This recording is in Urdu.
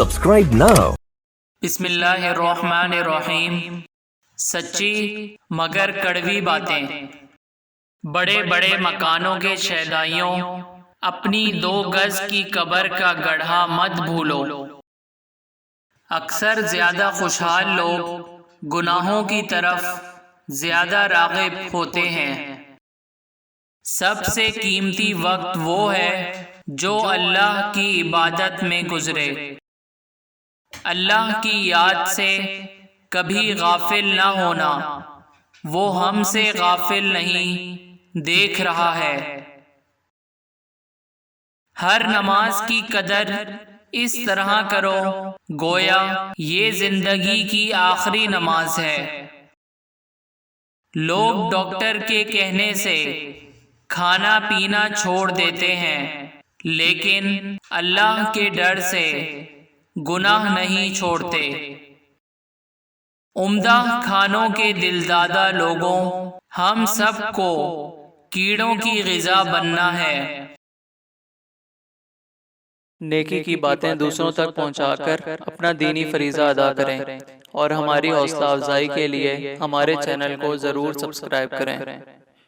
Subscribe now. بسم اللہ الرحمن الرحیم۔ سچی مگر کڑوی باتیں۔ بڑے بڑے مکانوں کے شیدائیوں، اپنی 2 گز کی قبر کا گڑھا مت بھولو۔ اکثر زیادہ خوشحال لوگ گناہوں کی طرف زیادہ راغب ہوتے ہیں۔ سب سے قیمتی وقت وہ ہے جو اللہ کی عبادت میں گزرے۔ اللہ کی یاد سے کبھی غافل نہ ہونا، وہ ہم سے غافل نہیں، دیکھ رہا ہے۔ ہر نماز کی قدر اس طرح کرو گویا یہ زندگی کی آخری نماز ہے۔ لوگ ڈاکٹر کے کہنے سے کھانا پینا چھوڑ دیتے ہیں، لیکن اللہ کے ڈر سے گناہ نہیں چھوڑتے۔ عمدہ کھانوں کے دلدادہ لوگوں، ہم سب کو کیڑوں کی غذا بننا ہے۔ نیکی کی باتیں دوسروں تک پہنچا کر اپنا دینی فریضہ ادا کریں، اور ہماری حوصلہ افزائی کے لیے ہمارے چینل کو ضرور سبسکرائب کریں۔